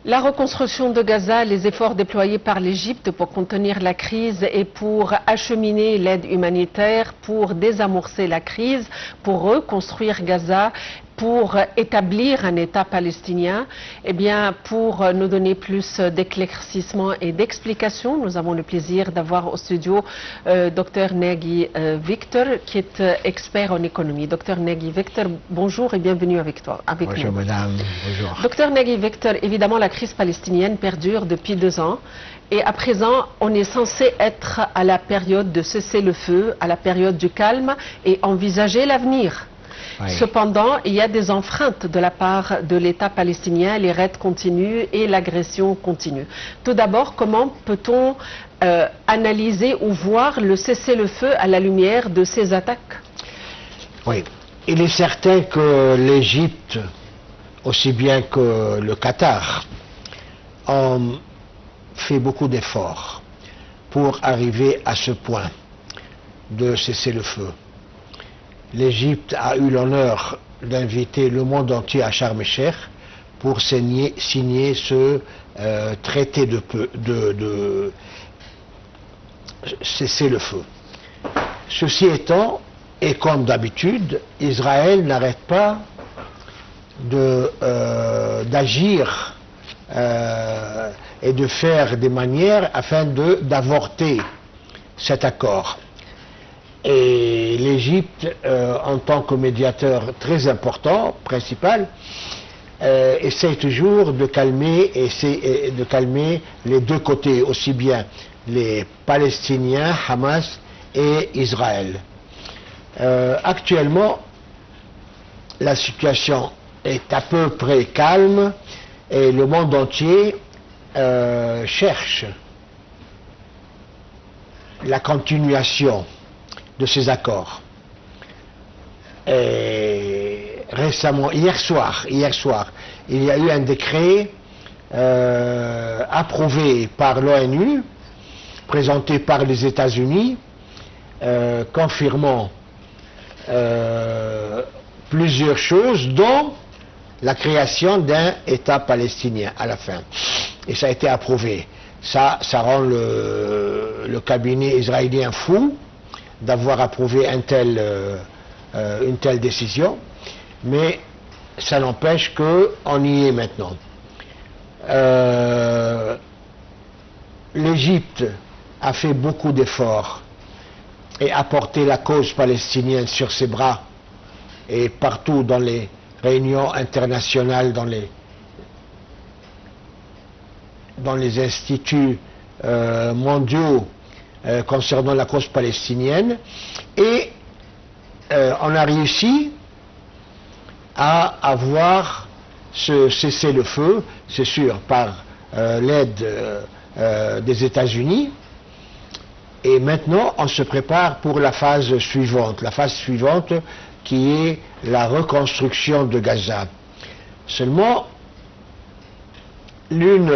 La reconstruction de Gaza, les efforts déployés par l'Égypte pour contenir la crise et pour acheminer l'aide humanitaire, pour désamorcer la crise, pour reconstruire Gaza, pour établir un État palestinien. Eh bien, pour nous donner plus d'éclaircissements et d'explications, nous avons le plaisir d'avoir au studio Dr Nagui Victor, qui est expert en économie. Dr Nagui Victor, bonjour et bienvenue avec nous. Bonjour madame, bonjour. Dr Nagui Victor, évidemment la crise palestinienne perdure depuis 2 ans. Et à présent, on est censé être à la période de cessez-le-feu, à la période du calme et envisager l'avenir. Oui. Cependant, il y a des enfreintes de la part de l'État palestinien, les raids continuent et l'agression continue. Tout d'abord, comment peut-on analyser ou voir le cessez-le-feu à la lumière de ces attaques? Oui, il est certain que l'Égypte, aussi bien que le Qatar, ont fait beaucoup d'efforts pour arriver à ce point de cessez-le-feu. L'Égypte a eu l'honneur d'inviter le monde entier à Sharm el-Sheikh pour signer ce traité de cessez-le-feu. Ceci étant, et comme d'habitude, Israël n'arrête pas d'agir et de faire des manières afin d'avorter cet accord. Et l'Égypte, en tant que médiateur très important, principal, essaie toujours de calmer les deux côtés, aussi bien les Palestiniens, Hamas et Israël. Actuellement, la situation est à peu près calme et le monde entier cherche la continuation de ces accords. Et récemment, hier soir, il y a eu un décret approuvé par l'ONU, présenté par les États-Unis, confirmant plusieurs choses, dont la création d'un État palestinien à la fin. Et ça a été approuvé. Ça rend le cabinet israélien fou d'avoir approuvé une telle décision, mais ça n'empêche qu'on y est maintenant. L'Égypte a fait beaucoup d'efforts et a porté la cause palestinienne sur ses bras, et partout dans les réunions internationales, dans les instituts mondiaux concernant la cause palestinienne, et on a réussi à avoir ce cessez-le-feu, c'est sûr, par l'aide des États-Unis. Et maintenant, on se prépare pour la phase suivante qui est la reconstruction de Gaza. Seulement, l'une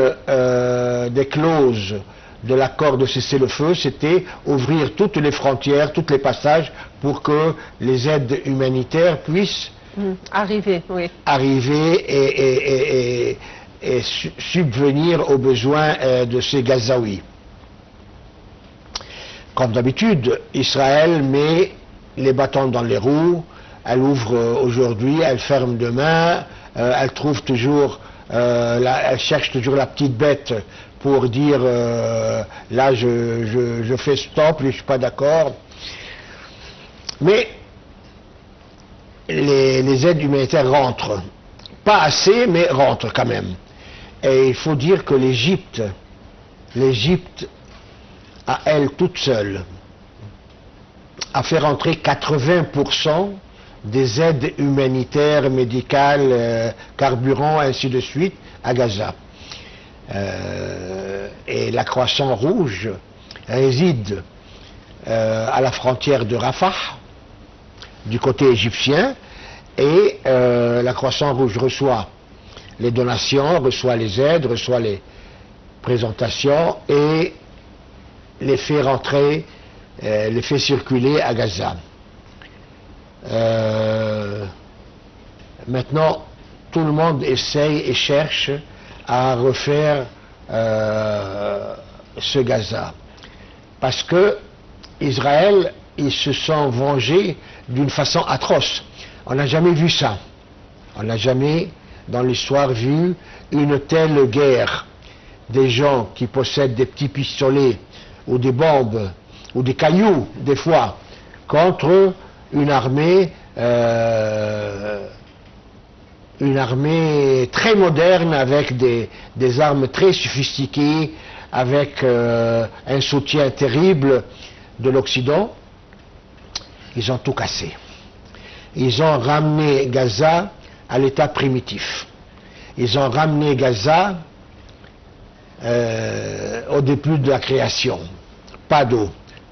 des clauses de l'accord de cessez-le-feu, c'était ouvrir toutes les frontières, tous les passages pour que les aides humanitaires puissent arriver et subvenir aux besoins de ces Gazaouis. Comme d'habitude, Israël met les bâtons dans les roues, elle ouvre aujourd'hui, elle ferme demain, elle trouve toujours, elle cherche toujours la petite bête pour dire là je fais stop, je ne suis pas d'accord. Mais les aides humanitaires rentrent. Pas assez, mais rentrent quand même. Et il faut dire que l'Égypte, à elle toute seule, a fait rentrer 80% des aides humanitaires, médicales, carburant, ainsi de suite, à Gaza. Et la Croix-Rouge réside à la frontière de Rafah, du côté égyptien, et la Croix-Rouge reçoit les donations, reçoit les aides, reçoit les présentations et les fait rentrer, les fait circuler à Gaza. Maintenant, tout le monde essaye et cherche à refaire ce Gaza. Parce que Israël, ils se sont vengés d'une façon atroce. On n'a jamais vu ça. On n'a jamais, dans l'histoire, vu une telle guerre. Des gens qui possèdent des petits pistolets ou des bombes ou des cailloux, des fois, contre une armée très moderne, avec des armes très sophistiquées, avec un soutien terrible de l'Occident. Ils ont tout cassé. Ils ont ramené Gaza à l'état primitif. Ils ont ramené Gaza au début de la création. Pas d'eau,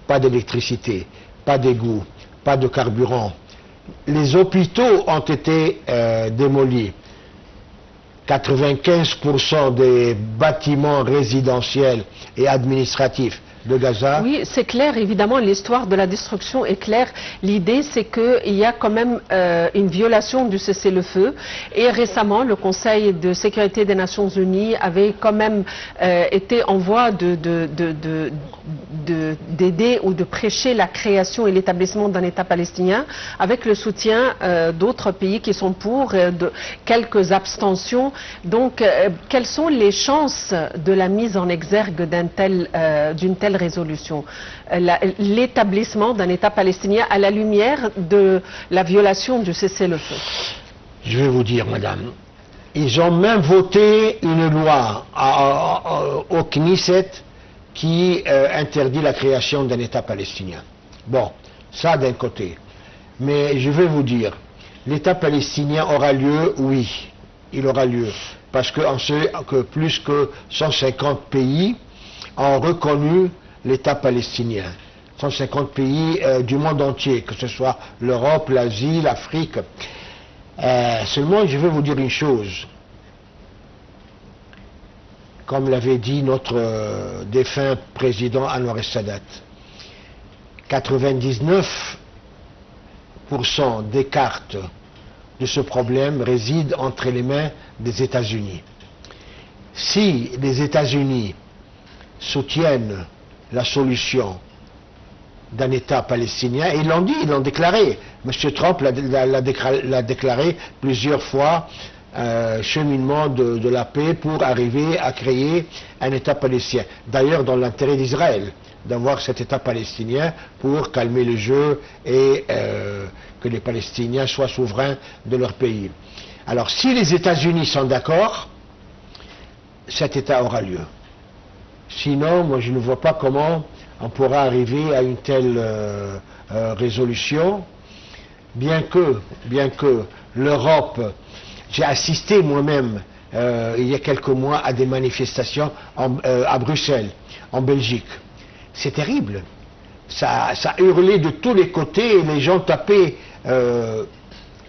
pas d'électricité, pas d'égout, pas de carburant. Les hôpitaux ont été démolis. 95% des bâtiments résidentiels et administratifs de Gaza. Oui, c'est clair, évidemment, l'histoire de la destruction est claire. L'idée, c'est qu'il y a quand même une violation du cessez-le-feu. Et récemment, le Conseil de sécurité des Nations Unies avait quand même été en voie d'aider ou de prêcher la création et l'établissement d'un État palestinien, avec le soutien d'autres pays qui sont pour, de quelques abstentions. Donc, quelles sont les chances de la mise en exergue d'une telle résolution, l'établissement d'un État palestinien à la lumière de la violation du cessez-le-feu? Je vais vous dire, madame, ils ont même voté une loi au Knesset qui interdit la création d'un État palestinien. Bon, ça d'un côté. Mais je vais vous dire, l'État palestinien aura lieu, oui, il aura lieu. Parce qu'on sait que plus que 150 pays ont reconnu l'État palestinien. 150 pays du monde entier, que ce soit l'Europe, l'Asie, l'Afrique. Seulement, je vais vous dire une chose. Comme l'avait dit notre défunt président Anwar el-Sadat, 99% des cartes de ce problème résident entre les mains des États-Unis. Si les États-Unis soutiennent la solution d'un État palestinien, et ils l'ont dit, ils l'ont déclaré. M. Trump l'a déclaré plusieurs fois, cheminement de la paix pour arriver à créer un État palestinien. D'ailleurs, dans l'intérêt d'Israël, d'avoir cet État palestinien pour calmer le jeu et que les Palestiniens soient souverains de leur pays. Alors, si les États-Unis sont d'accord, cet État aura lieu. Sinon, moi je ne vois pas comment on pourra arriver à une telle résolution, bien que l'Europe, j'ai assisté moi-même il y a quelques mois à des manifestations à Bruxelles, en Belgique. C'est terrible. Ça hurlait de tous les côtés, et les gens tapaient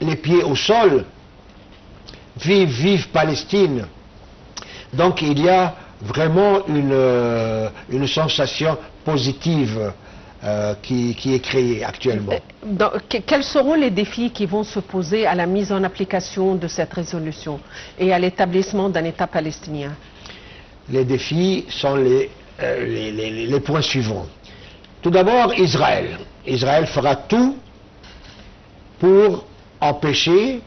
les pieds au sol. Vive, vive Palestine. Donc il y a vraiment une sensation positive qui est créée actuellement. Quels seront les défis qui vont se poser à la mise en application de cette résolution et à l'établissement d'un État palestinien? Les défis sont les points suivants. Tout d'abord, Israël. Israël fera tout pour empêcher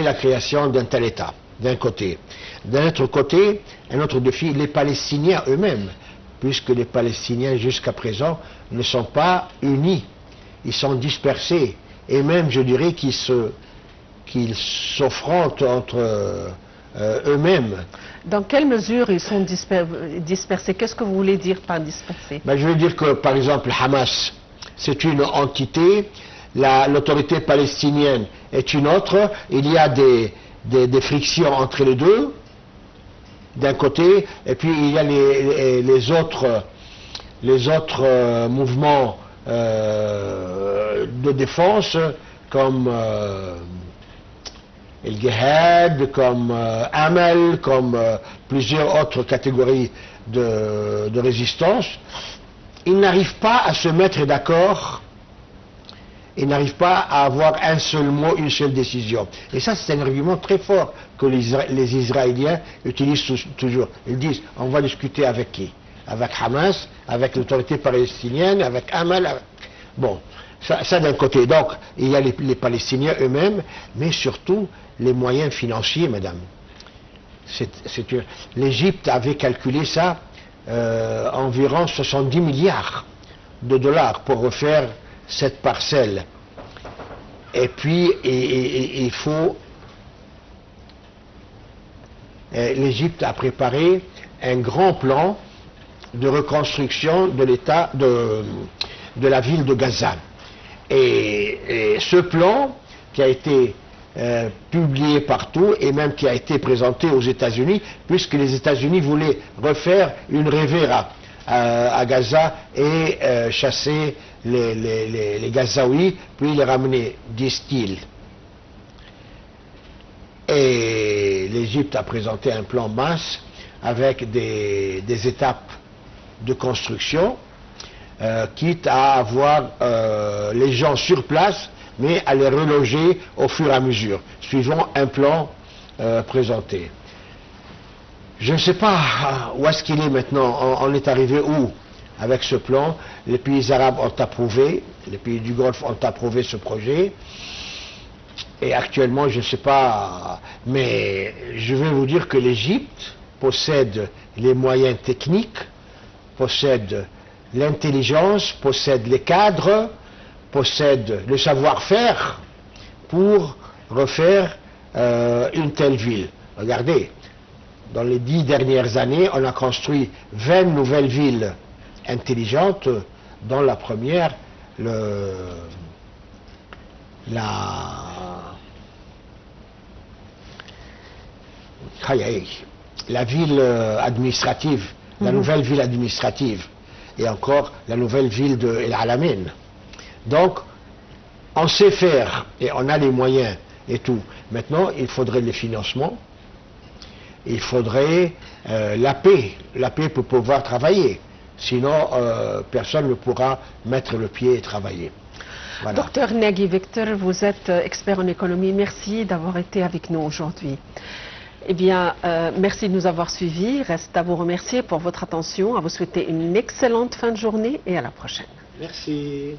la création d'un tel État, d'un côté. D'un autre côté, un autre défi, les Palestiniens eux-mêmes, puisque les Palestiniens jusqu'à présent ne sont pas unis, ils sont dispersés, et même je dirais qu'ils s'affrontent entre eux-mêmes. Dans quelle mesure ils sont dispersés? Qu'est-ce que vous voulez dire par dispersés? Je veux dire que, par exemple, Hamas, c'est une entité, l'autorité palestinienne est une autre, il y a des frictions entre les deux, d'un côté, et puis il y a les autres mouvements de défense, comme El Jihad, comme Amal, comme plusieurs autres catégories de résistance. Ils n'arrivent pas à se mettre d'accord. et n'arrivent pas à avoir un seul mot, une seule décision. Et ça, c'est un argument très fort que les Israéliens utilisent toujours. Ils disent, on va discuter avec qui? Avec Hamas, avec l'autorité palestinienne, avec Amal. Bon, ça d'un côté. Donc, il y a les Palestiniens eux-mêmes, mais surtout les moyens financiers, madame. L'Égypte avait calculé ça, environ 70 milliards de dollars pour refaire cette parcelle. Et puis, il faut... L'Égypte a préparé un grand plan de reconstruction de l'État de la ville de Gaza. Et ce plan, qui a été publié partout et même qui a été présenté aux États-Unis, puisque les États-Unis voulaient refaire une Riviera à Gaza et chasser les Gazaouis, puis les ramener, disent-ils. Et l'Égypte a présenté un plan masse avec des étapes de construction, quitte à avoir les gens sur place, mais à les reloger au fur et à mesure, suivant un plan présenté. Je ne sais pas où est-ce qu'il est maintenant, on est arrivé où avec ce plan. Les pays arabes ont approuvé, les pays du Golfe ont approuvé ce projet, et actuellement je ne sais pas, mais je vais vous dire que l'Égypte possède les moyens techniques, possède l'intelligence, possède les cadres, possède le savoir-faire pour refaire une telle ville. Regardez, dans les 10 dernières années, on a construit 20 nouvelles villes intelligentes, dont la première, la ville administrative, la nouvelle ville administrative, et encore la nouvelle ville de El Alamein. Donc, on sait faire, et on a les moyens et tout. Maintenant, il faudrait les financements, il faudrait la paix pour pouvoir travailler. Sinon, personne ne pourra mettre le pied et travailler. Voilà. Docteur Nagui Victor, vous êtes expert en économie. Merci d'avoir été avec nous aujourd'hui. Eh bien, merci de nous avoir suivis. Reste à vous remercier pour votre attention, à vous souhaiter une excellente fin de journée et à la prochaine. Merci.